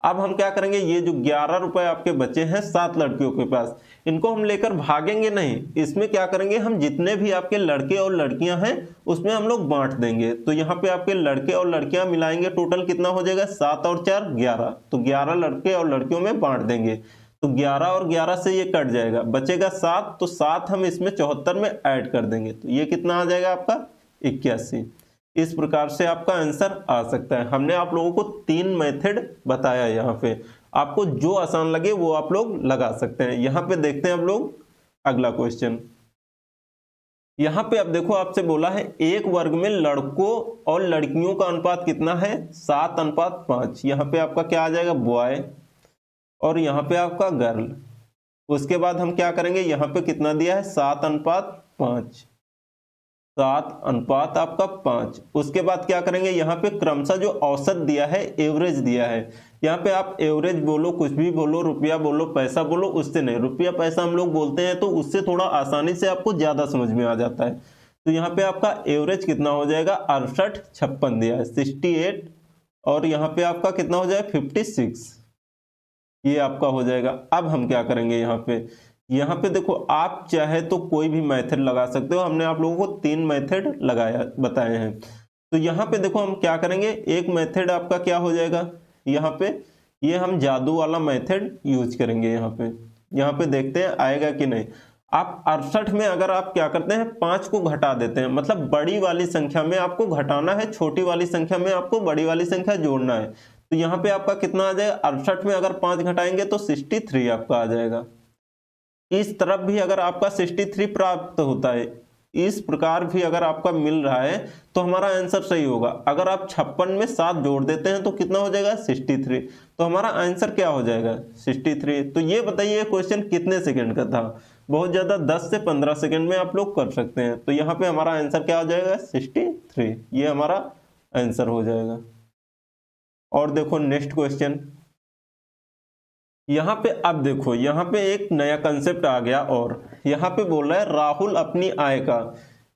S1: अब हम क्या करेंगे, ये जो 11 रुपए आपके बचे हैं 7 लड़कियों के पास, इनको हम लेकर भागेंगे नहीं, इसमें क्या करेंगे, हम जितने भी आपके लड़के और लड़कियां हैं उसमें हम लोग बांट देंगे। तो यहाँ पे आपके लड़के और लड़कियां मिलाएंगे, टोटल कितना हो जाएगा, 7 और 4 11, तो 11 लड़के और लड़कियों में बांट देंगे, तो 11 और 11 से ये कट जाएगा, बचेगा 7, तो 7 हम इसमें 74 में ऐड कर देंगे, तो ये कितना आ जाएगा आपका 81। इस प्रकार से आपका आंसर आ सकता है। हमने आप लोगों को 3 मेथड बताया, यहाँ पे आपको जो आसान लगे वो आप लोग लगा सकते हैं। यहाँ पे देखते हैं हम लोग अगला क्वेश्चन। यहाँ पे अब देखो आपसे बोला है एक वर्ग में लड़कों और लड़कियों का अनुपात कितना है, 7:5। यहाँ पे आपका क्या आ जाएगा, बॉय, और यहाँ पे आपका गर्ल। उसके बाद हम क्या करेंगे, यहाँ पे कितना दिया है, 7:5, 7 आपका 5। उसके बाद क्या करेंगे, यहाँ पे क्रमशः जो औसत दिया है, एवरेज दिया है, यहाँ पे आप एवरेज बोलो, कुछ भी बोलो, रुपया बोलो, पैसा बोलो, उससे नहीं, रुपया पैसा हम लोग बोलते हैं तो उससे थोड़ा आसानी से आपको ज्यादा समझ में आ जाता है। तो यहाँ पे आपका एवरेज कितना हो जाएगा, 68, 56 दिया है, 68, और यहाँ पे आपका कितना हो जाएगा, 56, ये आपका हो जाएगा। अब हम क्या करेंगे, यहाँ पे देखो आप चाहे तो कोई भी मेथड लगा सकते हो, हमने आप लोगों को 3 मेथड बताए हैं। तो यहाँ पे देखो हम क्या करेंगे, एक मेथड आपका क्या हो जाएगा, यहाँ पे ये हम जादू वाला मेथड यूज करेंगे। यहाँ पे देखते हैं आएगा कि नहीं। आप 68 में अगर आप क्या करते हैं, 5 को घटा देते हैं, मतलब बड़ी वाली संख्या में आपको घटाना है, छोटी वाली संख्या में आपको बड़ी वाली संख्या जोड़ना है। तो यहाँ पे आपका कितना आ जाएगा, 68 में अगर 5 घटाएंगे तो 63 आपका आ जाएगा। इस तरफ भी अगर आपका 63 प्राप्त होता है, इस प्रकार भी अगर आपका मिल रहा है तो हमारा आंसर सही होगा। अगर आप 56 में 7 जोड़ देते हैं तो कितना हो जाएगा, 63, तो हमारा आंसर क्या हो जाएगा, 63। तो ये बताइए क्वेश्चन कितने सेकंड का था, बहुत ज्यादा 10 से 15 सेकंड में आप लोग कर सकते हैं। तो यहाँ पे हमारा आंसर क्या हो जाएगा, 63, ये हमारा आंसर हो जाएगा। और देखो नेक्स्ट क्वेश्चन, यहाँ पे अब देखो यहाँ पे एक नया कंसेप्ट आ गया, और यहाँ पे बोल रहा है राहुल अपनी आय का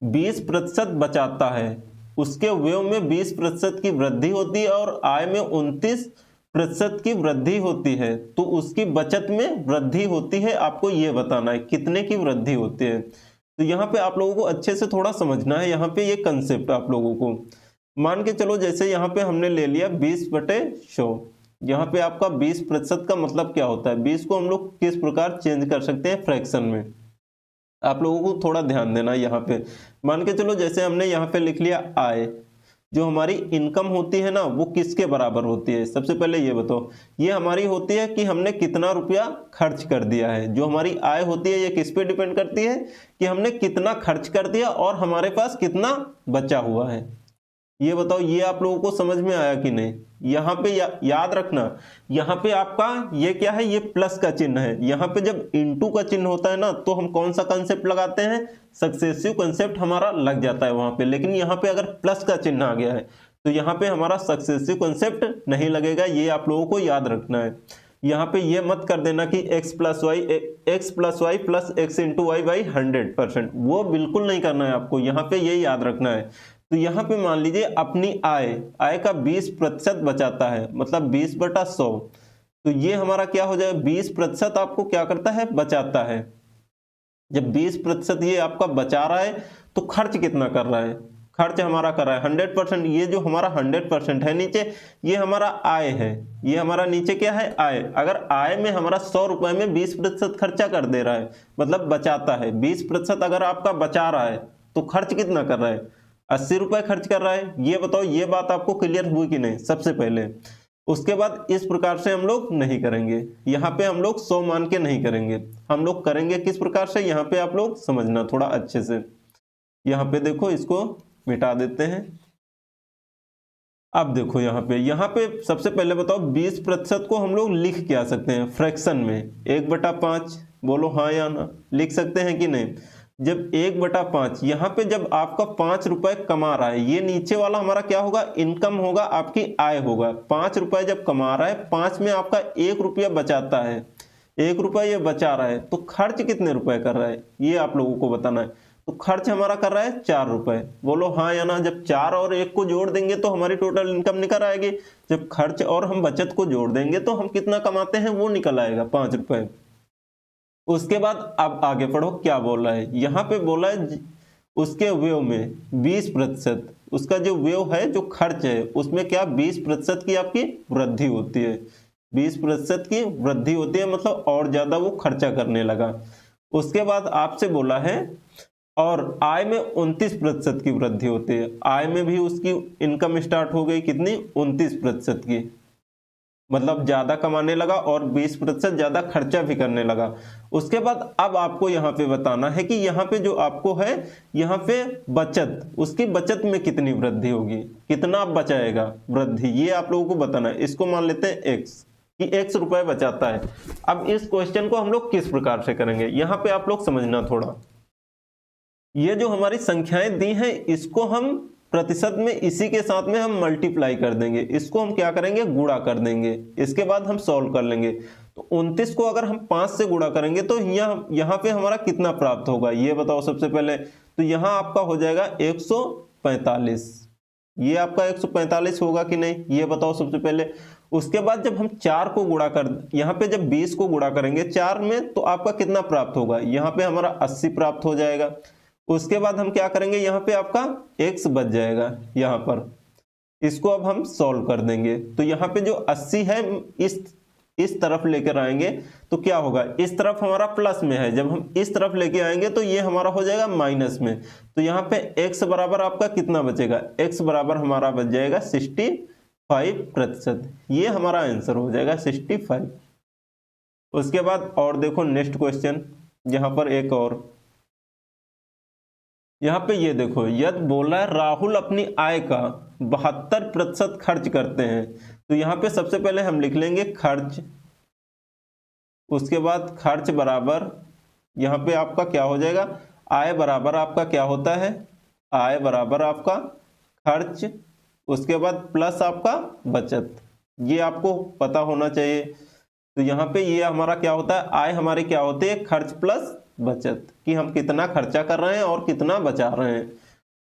S1: 20% बचाता है, उसके व्यय में 20% की वृद्धि होती है और आय में 29% की वृद्धि होती है, तो उसकी बचत में वृद्धि होती है, आपको ये बताना है कितने की वृद्धि होती है। तो यहाँ पे आप लोगों को अच्छे से थोड़ा समझना है, यहाँ पे ये कंसेप्ट आप लोगों को मान के चलो, जैसे यहाँ पे हमने ले लिया 20/100, यहाँ पे आपका 20% का मतलब क्या होता है, 20 को हम लोग किस प्रकार चेंज कर सकते हैं फ्रैक्शन में, आप लोगों को थोड़ा ध्यान देना। यहाँ पे मान के चलो जैसे हमने यहाँ पे लिख लिया आय, जो हमारी इनकम होती है ना वो किसके बराबर होती है, सबसे पहले ये बताओ, ये हमारी होती है कि हमने कितना रुपया खर्च कर दिया है। जो हमारी आय होती है ये किस पे डिपेंड करती है, कि हमने कितना खर्च कर दिया और हमारे पास कितना बचा हुआ है। ये बताओ, ये आप लोगों को समझ में आया कि नहीं। यहाँ पे याद रखना, यहाँ पे आपका ये क्या है, ये प्लस का चिन्ह है। यहाँ पे जब इनटू का चिन्ह होता है ना तो हम कौन सा कंसेप्ट लगाते हैं, सक्सेसिव कंसेप्ट हमारा लग जाता है वहां पे। लेकिन यहाँ पे अगर प्लस का चिन्ह आ गया है तो यहाँ पे हमारा सक्सेसिव कंसेप्ट नहीं लगेगा, ये आप लोगों को याद रखना है। यहाँ पे ये मत कर देना कि x plus y plus x into y by 100%, वो बिल्कुल नहीं करना है आपको, यहाँ पे ये याद रखना है। तो यहाँ पे मान लीजिए अपनी आय का 20% बचाता है, मतलब 20/100, तो ये हमारा क्या हो जाए, 20% आपको क्या करता है, बचाता है। जब 20% ये आपका बचा रहा है तो खर्च कितना कर रहा है, खर्च हमारा कर रहा है 100%। ये जो हमारा 100% है नीचे, ये हमारा आय है, ये हमारा नीचे क्या है, आय। अगर आय में हमारा 100 रुपए में 20% खर्चा कर दे रहा है, मतलब बचाता है, 20% अगर आपका बचा रहा है तो खर्च कितना कर रहा है, 80 रुपए खर्च कर रहा है। ये बताओ, ये बात आपको क्लियर हुई कि नहीं सबसे पहले। उसके बाद इस प्रकार से हम लोग नहीं करेंगे, यहाँ पे हम लोग 100 मान के नहीं करेंगे, हम लोग करेंगे किस प्रकार से, यहाँ पे आप लोग समझना थोड़ा अच्छे से। यहाँ पे देखो इसको मिटा देते हैं, अब देखो यहाँ पे सबसे पहले बताओ 20% को हम लोग लिख क्या सकते हैं फ्रैक्शन में 1/5। बोलो हाँ या ना, लिख सकते हैं कि नहीं। जब 1/5 यहाँ पे जब आपका 5 रुपए कमा रहा है, ये नीचे वाला हमारा क्या होगा, इनकम होगा, आपकी आय होगा। 5 रुपए जब कमा रहा है, 5 में आपका 1 रुपया बचाता है, 1 रुपया ये बचा रहा है, तो खर्च कितने रुपए कर रहा है ये आप लोगों को बताना है। तो खर्च हमारा कर रहा है 4 रुपए। बोलो हाँ या ना। जब 4 और 1 को जोड़ देंगे तो हमारी टोटल इनकम निकल आएगी। जब खर्च और हम बचत को जोड़ देंगे तो हम कितना कमाते हैं वो निकल आएगा 5 रुपए। उसके बाद अब आगे पढ़ो क्या बोल रहा है। यहाँ पे बोला है उसके व्यय में 20%, उसका जो व्यय है जो खर्च है उसमें क्या 20% की आपकी वृद्धि होती है। 20% की वृद्धि होती है मतलब और ज्यादा वो खर्चा करने लगा। उसके बाद आपसे बोला है और आय में 29% की वृद्धि होती है। आय में भी उसकी इनकम स्टार्ट हो गई कितनी, 29% की, मतलब ज्यादा कमाने लगा और 20% ज्यादा खर्चा भी करने लगा। उसके बाद अब आपको यहाँ पे बताना है कि यहाँ पे जो आपको है यहाँ पे बचत, उसकी बचत में कितनी वृद्धि होगी, कितना बचाएगा वृद्धि, ये आप लोगों को बताना है। इसको मान लेते हैं एक्स, कि x रुपए बचाता है। अब इस क्वेश्चन को हम लोग किस प्रकार से करेंगे, यहाँ पे आप लोग समझना थोड़ा। ये जो हमारी संख्याएं दी हैं इसको हम प्रतिशत में इसी के साथ में हम मल्टीप्लाई कर देंगे, इसको हम क्या करेंगे, गुणा कर देंगे। इसके बाद हम सॉल्व कर लेंगे। तो 29 को अगर हम 5 से गुणा करेंगे तो यहाँ पे हमारा कितना प्राप्त होगा ये बताओ सबसे पहले। तो यहाँ आपका हो जाएगा 145। ये आपका 145 होगा कि नहीं ये बताओ सबसे पहले। उसके बाद जब हम 4 को गुणा कर, यहाँ पे जब 20 को गुणा करेंगे 4 में तो आपका कितना प्राप्त होगा, यहाँ पे हमारा 80 प्राप्त हो जाएगा। उसके बाद हम क्या करेंगे, यहाँ पे आपका x बच जाएगा यहाँ पर। इसको अब हम सॉल्व कर देंगे। तो यहाँ पे जो 80 है इस तरफ लेकर आएंगे तो क्या होगा, इस तरफ हमारा प्लस में है, जब हम इस तरफ लेके आएंगे तो ये हमारा हो जाएगा माइनस में। तो यहाँ पे x बराबर आपका कितना बचेगा, x बराबर हमारा बच जाएगा 65%। ये हमारा आंसर हो जाएगा 65। उसके बाद और देखो नेक्स्ट क्वेश्चन, यहाँ पर एक और, यहाँ पे ये देखो यदि बोला है राहुल अपनी आय का 72% खर्च करते हैं। तो यहाँ पे सबसे पहले हम लिख लेंगे खर्च, उसके बाद खर्च बराबर यहाँ पे आपका क्या हो जाएगा, आय बराबर आपका क्या होता है, आय बराबर आपका खर्च, उसके बाद प्लस आपका बचत। ये आपको पता होना चाहिए। तो यहाँ पे ये हमारा क्या होता है, आय हमारी क्या होती है, खर्च प्लस बचत, कि हम कितना खर्चा कर रहे हैं और कितना बचा रहे हैं।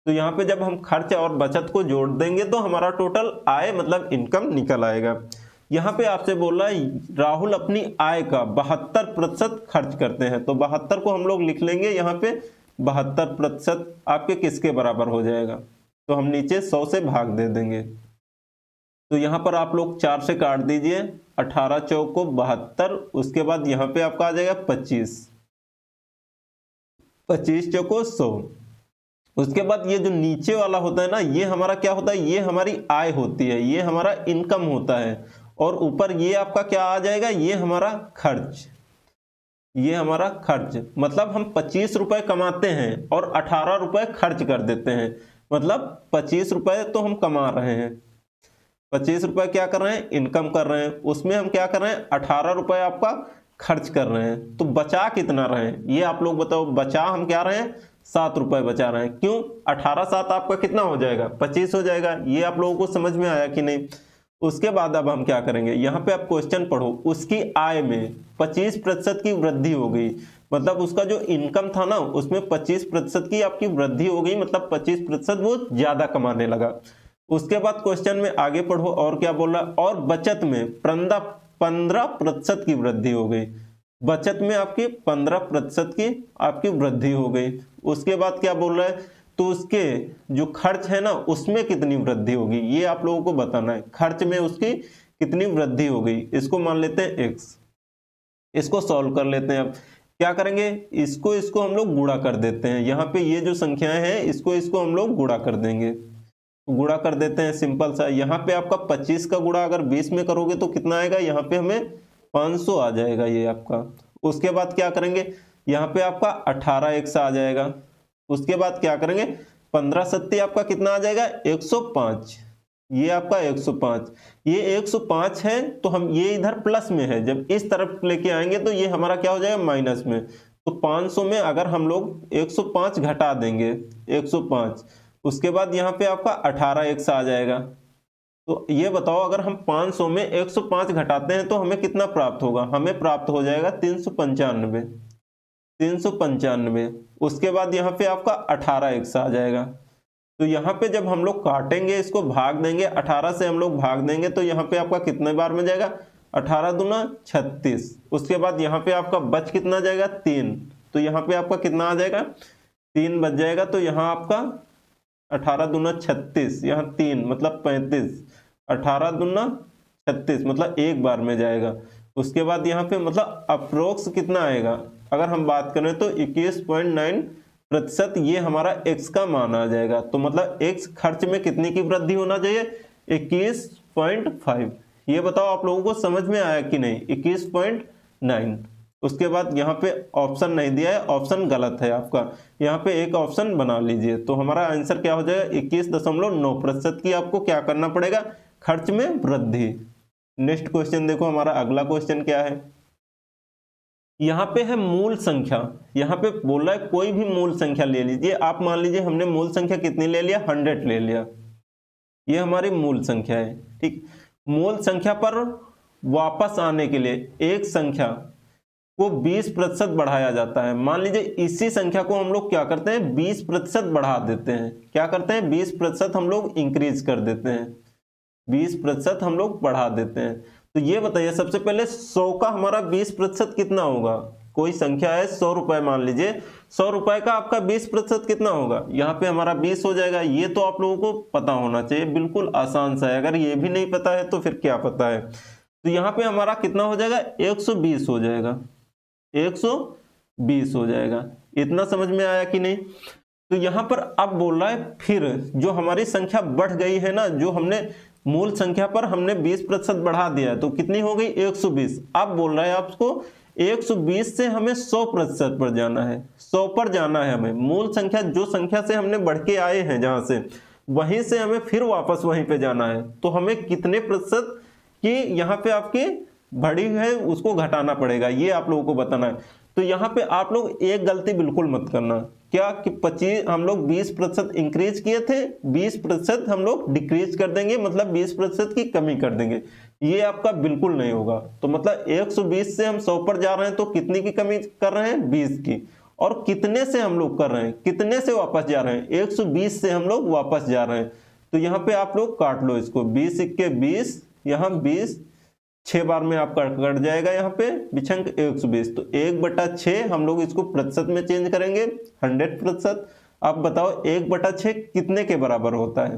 S1: तो यहाँ पे जब हम खर्च और बचत को जोड़ देंगे तो हमारा टोटल आय मतलब इनकम निकल आएगा। यहाँ पे आपसे बोल रहा है राहुल अपनी आय का 72% खर्च करते हैं। तो 72 को हम लोग लिख लेंगे यहाँ पे 72% आपके किसके बराबर हो जाएगा, तो हम नीचे 100 से भाग दे देंगे। तो यहाँ पर आप लोग 4 से काट दीजिए, 18 चौको 72, उसके बाद यहाँ पे आपका आ जाएगा 25, 25 चौको 100। उसके बाद ये जो नीचे वाला होता है ना, ये हमारा क्या होता है, ये हमारी आय होती है, ये हमारा इनकम होता है। और ऊपर ये आपका क्या आ जाएगा, ये हमारा खर्च, ये हमारा खर्च। मतलब हम 25 रुपए कमाते हैं और 18 रुपए खर्च कर देते हैं, मतलब 25 रुपए तो हम कमा रहे हैं, 25 रुपए क्या कर रहे हैं, इनकम कर रहे हैं, उसमें हम क्या कर रहे हैं, 18 रुपए आपका खर्च कर रहे हैं। तो बचा कितना रहे हैं ये आप लोग बताओ। बचा हम क्या रहे हैं, 7 रुपए बचा रहे हैं। क्यों, 18 7 आपका कितना हो जाएगा, 25 हो जाएगा। ये आप लोगों को समझ में आया कि नहीं। उसके बाद अब हम क्या करेंगे, यहाँ पे आप क्वेश्चन पढ़ो, उसकी आय में 25% की वृद्धि हो गई, मतलब उसका जो इनकम था ना उसमें 25% की आपकी वृद्धि हो गई, मतलब 25% वो ज्यादा कमाने लगा। उसके बाद क्वेश्चन में आगे पढ़ो और क्या बोल रहा है, और बचत में 15% की वृद्धि हो गई, बचत में आपकी 15% की आपकी वृद्धि हो गई। उसके बाद क्या बोल रहा है, तो उसके जो खर्च है ना उसमें कितनी वृद्धि होगी, ये आप लोगों को बताना है। खर्च में उसकी कितनी वृद्धि हो गई, इसको मान लेते हैं x। इसको सॉल्व कर लेते हैं। अब क्या करेंगे, इसको हम लोग गुणा कर देते हैं। यहाँ पे ये जो संख्याएं हैं इसको हम लोग गुणा कर देंगे, गुणा कर देते हैं सिंपल सा। यहाँ पे आपका 25 का गुणा अगर 20 में करोगे तो कितना आएगा, यहाँ पे हमें 500 आ जाएगा ये आपका। उसके बाद क्या करेंगे, यहाँ पे आपका 18x आ जाएगा। उसके बाद क्या करेंगे, 15 सत्ती आपका कितना आ जाएगा, 105। ये आपका 105, ये 105 है तो हम ये इधर प्लस में है, जब इस तरफ लेके आएंगे तो ये हमारा क्या हो जाएगा माइनस में। तो 500 में अगर हम लोग 105 घटा देंगे 105, उसके बाद यहाँ पे आपका 18x आ जाएगा। तो ये बताओ अगर हम 500 में 105 घटाते हैं तो हमें कितना प्राप्त होगा, हमें प्राप्त हो जाएगा 395, 395। उसके बाद यहाँ पे आपका 18x आ जाएगा। तो यहाँ पे जब हम लोग काटेंगे, इसको भाग देंगे 18 से हम लोग भाग देंगे तो यहाँ पे आपका कितने बार में जाएगा, 18 दूना 36। उसके बाद यहाँ पे आपका बच कितना जाएगा 3, तो यहाँ पे आपका कितना आ जाएगा 3 बच जाएगा। तो यहाँ आपका 18 दूना 36, यहाँ 3 मतलब 35, 18 दूना 36 मतलब एक बार में जाएगा। उसके बाद यहाँ पे मतलब अप्रोक्स कितना आएगा, अगर हम बात करें तो 21.9% ये हमारा x का मान आ जाएगा। तो मतलब x खर्च में कितनी की वृद्धि होना चाहिए, 21.5। ये बताओ आप लोगों को समझ में आया कि नहीं, 21.9। उसके बाद यहाँ पे ऑप्शन नहीं दिया है, ऑप्शन गलत है आपका, यहाँ पे एक ऑप्शन बना लीजिए। तो हमारा आंसर क्या हो जाएगा, 21.9% की आपको क्या करना पड़ेगा, खर्च में वृद्धि। नेक्स्ट क्वेश्चन देखो, हमारा अगला क्वेश्चन क्या है। यहाँ पे है मूल संख्या, यहाँ पे बोल रहा है कोई भी मूल संख्या ले लीजिए। आप मान लीजिए हमने मूल संख्या कितनी ले लिया, 100 ले लिया, ये हमारी मूल संख्या है। ठीक, मूल संख्या पर वापस आने के लिए एक संख्या को 20% बढ़ाया जाता है। मान लीजिए इसी संख्या को हम लोग क्या करते हैं, 20% बढ़ा देते हैं। क्या करते हैं, 20% हम लोग इंक्रीज कर देते हैं, 20% हम लोग बढ़ा देते हैं। तो ये बताइए सबसे पहले 100 का हमारा 20% कितना होगा। कोई संख्या है 100 रुपए, मान लीजिए 100 रुपए का आपका 20% कितना होगा, यहाँ पे हमारा 20 हो जाएगा। ये तो आप लोगों को पता होना चाहिए, बिल्कुल आसान सा है। अगर ये भी नहीं पता है तो फिर क्या पता है। तो यहाँ पे हमारा कितना हो जाएगा, 120 हो जाएगा, 120 हो जाएगा। इतना समझ में आया कि नहीं। तो यहाँ पर अब बोल रहा है फिर जो हमारी संख्या बढ़ गई है ना, जो हमने मूल संख्या पर हमने 20% बढ़ा दिया है, तो कितनी हो गई 120। अब बोल रहा है आपको 120 से हमें 100% पर जाना है, 100 पर जाना है हमें। मूल संख्या जो संख्या से हमने बढ़ के आए हैं जहां से, वहीं से हमें फिर वापस वहीं पे जाना है। तो हमें कितने प्रतिशत की यहाँ पे आपकी बढ़ी है उसको घटाना पड़ेगा, ये आप लोगों को बताना है। तो यहाँ पे आप लोग एक गलती बिल्कुल मत करना, क्या कि 25 हम लोग 20% इंक्रीज किए थे, 20% हम लोग डिक्रीज कर देंगे, मतलब 20% की कमी कर देंगे, ये आपका बिल्कुल नहीं होगा। तो मतलब 120 से हम 100 पर जा रहे हैं तो कितनी की कमी कर रहे हैं, 20 की। और कितने से हम लोग कर रहे हैं, कितने से वापस जा रहे हैं, 120 से हम लोग वापस जा रहे हैं। तो यहाँ पे आप लोग काट लो इसको, 20 इक्के 20, यहाँ 20 6 बार में आपका कट जाएगा, यहाँ पे विछंक 120। तो 1/6 हम लोग इसको प्रतिशत में चेंज करेंगे, 100%। अब बताओ 1/6 कितने के बराबर होता है।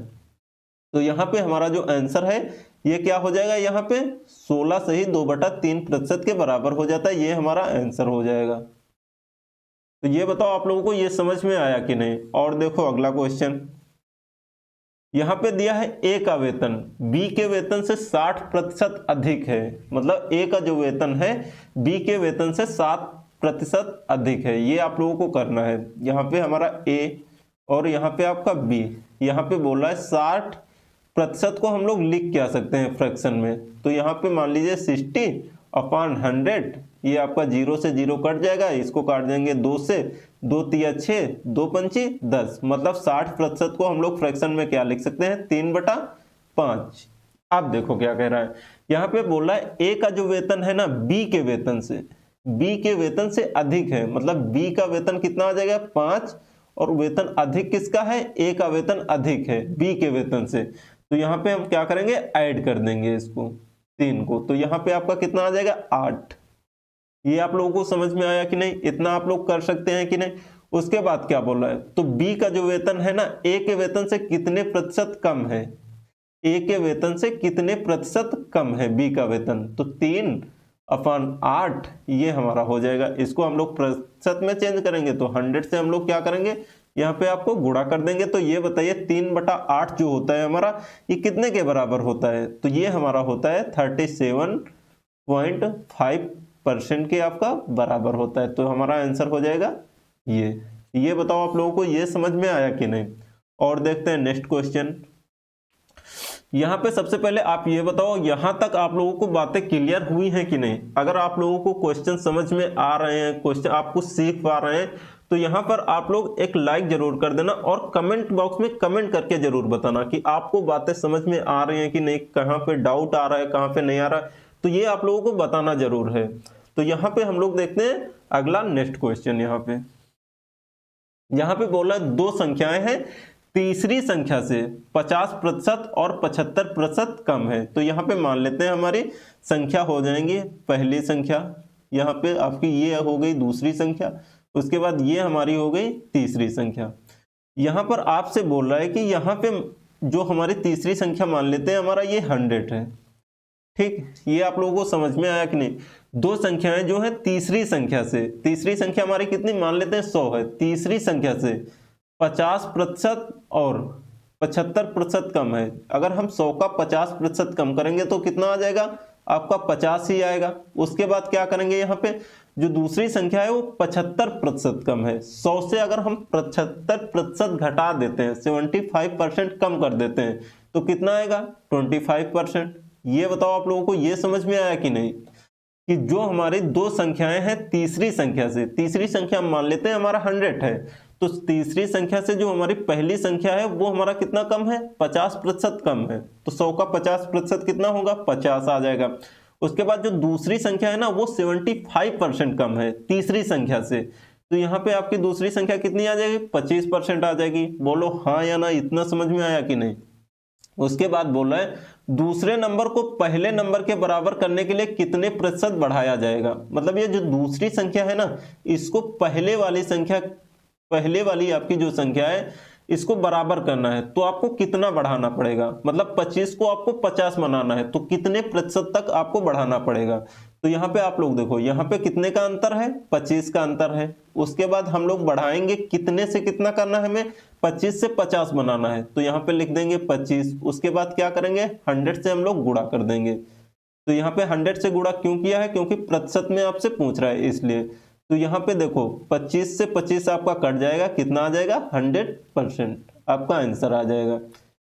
S1: तो यहाँ पे हमारा जो आंसर है ये क्या हो जाएगा, यहाँ पे 16 सही 2/3% के बराबर हो जाता है, ये हमारा आंसर हो जाएगा। तो ये बताओ आप लोगों को ये समझ में आया कि नहीं। और देखो अगला क्वेश्चन, यहाँ पे दिया है ए का वेतन बी के वेतन से 60% अधिक है। मतलब ए का जो वेतन है बी के वेतन से 60% अधिक है, ये आप लोगों को करना है। यहाँ पे हमारा ए और यहाँ पे आपका बी, यहाँ पे बोल रहा है 60% को हम लोग लिख क्या सकते हैं फ्रैक्शन में। तो यहाँ पे मान लीजिए 60/100, ये आपका 0 से 0 कट जाएगा, इसको काट देंगे 2 से, 2 तिया 6, 2 पंची 10, मतलब 60% को हम लोग फ्रैक्शन में क्या लिख सकते हैं, 3/5। अब देखो क्या कह रहा है, यहाँ पे बोल रहा है ए का जो वेतन है ना बी के वेतन से अधिक है। मतलब बी का वेतन कितना आ जाएगा 5, और वेतन अधिक किसका है, ए का वेतन अधिक है बी के वेतन से। तो यहाँ पे हम क्या करेंगे, ऐड कर देंगे इसको 3 को, तो यहाँ पे आपका कितना आ जाएगा 8। ये आप लोगों को समझ में आया कि नहीं, इतना आप लोग कर सकते हैं कि नहीं। उसके बाद क्या बोल रहा है, तो बी का जो वेतन है ना ए के वेतन से कितने प्रतिशत कम है, ए के वेतन से कितने प्रतिशत कम है बी का वेतन। तो 3/8 ये हमारा हो जाएगा। इसको हम लोग प्रतिशत में चेंज करेंगे तो 100 से हम लोग क्या करेंगे, यहाँ पे आपको गुणा कर देंगे। तो ये बताइए 3/8 जो होता है हमारा, ये कितने के बराबर होता है। तो ये हमारा होता है 37.5% के आपका बराबर होता है। तो हमारा आंसर हो जाएगा ये बताओ आप लोगों को ये समझ में आया कि नहीं। और देखते हैं नेक्स्ट क्वेश्चन। यहाँ पे सबसे पहले आप ये बताओ, यहाँ तक आप लोगों को बातें क्लियर हुई हैं कि नहीं। अगर आप लोगों को क्वेश्चन समझ में आ रहे हैं, क्वेश्चन आप कुछ सीख पा रहे हैं, तो यहाँ पर आप लोग एक लाइक जरूर कर देना और कमेंट बॉक्स में कमेंट करके जरूर बताना कि आपको बातें समझ में आ रही हैं कि नहीं, कहाँ पे डाउट आ रहा है, कहाँ पे नहीं आ रहा है, तो ये आप लोगों को बताना जरूर है। तो यहाँ पे हम लोग देखते हैं अगला नेक्स्ट क्वेश्चन। यहाँ पे बोला दो संख्याएं हैं, तीसरी संख्या से 50% और 75% कम है। तो यहाँ पे मान लेते हैं हमारी संख्या हो जाएंगी, पहली संख्या, यहाँ पे आपकी ये हो गई दूसरी संख्या, उसके बाद ये हमारी हो गई तीसरी संख्या। यहाँ पर आपसे बोल रहा है कि यहाँ पे जो हमारी तीसरी संख्या मान लेते हैं हमारा ये 100 है। ठीक, ये आप लोगों को समझ में आया कि नहीं। दो संख्याएं जो है तीसरी संख्या से, तीसरी संख्या हमारी कितनी मान लेते हैं 100 है, तीसरी संख्या से 50% और 75% कम है। अगर हम 100 का 50% कम करेंगे तो कितना आ जाएगा, आपका 50 ही आएगा। उसके बाद क्या करेंगे, यहाँ पे जो दूसरी संख्या है वो 75% कम है। 100 से अगर हम 75% घटा देते हैं, 75% कम कर देते हैं, तो कितना आएगा 25%। ये बताओ आप लोगों को ये समझ में आया कि नहीं, कि जो हमारी दो संख्याएं हैं तीसरी संख्या से, तीसरी संख्या मान लेते हैं हमारा 100 है, तो तीसरी संख्या से जो हमारी पहली संख्या है वो हमारा कितना कम है, 50% कम है। तो 100 का 50% कितना होगा, 50 आ जाएगा। उसके बाद जो दूसरी संख्या है ना वो 75% कम है तीसरी संख्या से, तो यहाँ पे आपकी दूसरी संख्या कितनी आ जाएगी, 25% आ जाएगी। बोलो हाँ या ना, इतना समझ में आया कि नहीं। उसके बाद बोल रहा है दूसरे नंबर को पहले नंबर के बराबर करने के लिए कितने प्रतिशत बढ़ाया जाएगा। मतलब ये जो दूसरी संख्या है ना, इसको पहले वाली संख्या, पहले वाली आपकी जो संख्या है इसको बराबर करना है, तो आपको कितना बढ़ाना पड़ेगा। मतलब 25 को आपको 50 बनाना है, तो कितने प्रतिशत तक आपको बढ़ाना पड़ेगा। तो यहाँ पे आप लोग देखो, यहाँ पे कितने का अंतर है, 25 का अंतर है। उसके बाद हम लोग बढ़ाएंगे, कितने से कितना करना है हमें, 25 से 50 बनाना है, तो यहाँ पे लिख देंगे 25। उसके बाद क्या करेंगे, 100 से हम लोग गुणा कर देंगे। तो यहाँ पे 100 से गुणा क्यों किया है, क्योंकि प्रतिशत में आपसे पूछ रहा है इसलिए। तो यहाँ पे देखो 25 से 25 आपका कट जाएगा, कितना आ जाएगा, 100% आपका आंसर आ जाएगा।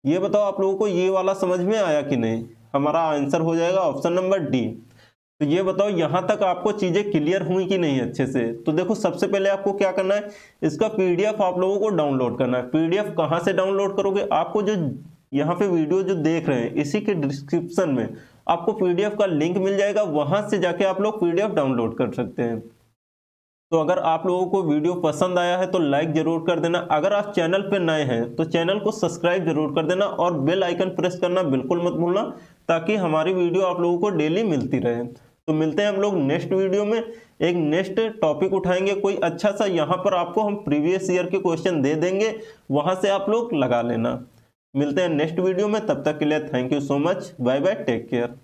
S1: ये बताओ आप लोगों को ये वाला समझ में आया कि नहीं। हमारा आंसर हो जाएगा ऑप्शन नंबर डी। तो ये बताओ यहाँ तक आपको चीजें क्लियर हुई कि नहीं अच्छे से। तो देखो सबसे पहले आपको क्या करना है, इसका पीडीएफ आप लोगों को डाउनलोड करना है। पीडीएफ कहाँ से डाउनलोड करोगे, आपको जो यहाँ पे वीडियो जो देख रहे हैं इसी के डिस्क्रिप्शन में आपको पीडीएफ का लिंक मिल जाएगा, वहां से जाके आप लोग पीडीएफ डाउनलोड कर सकते हैं। तो अगर आप लोगों को वीडियो पसंद आया है तो लाइक जरूर कर देना। अगर आप चैनल पे नए हैं तो चैनल को सब्सक्राइब जरूर कर देना और बेल आइकन प्रेस करना बिल्कुल मत भूलना, ताकि हमारी वीडियो आप लोगों को डेली मिलती रहे। तो मिलते हैं हम लोग नेक्स्ट वीडियो में, एक नेक्स्ट टॉपिक उठाएंगे कोई अच्छा सा। यहाँ पर आपको हम प्रीवियस ईयर के क्वेश्चन दे देंगे, वहां से आप लोग लगा लेना। मिलते हैं नेक्स्ट वीडियो में, तब तक के लिए thank you so much, bye bye, take care.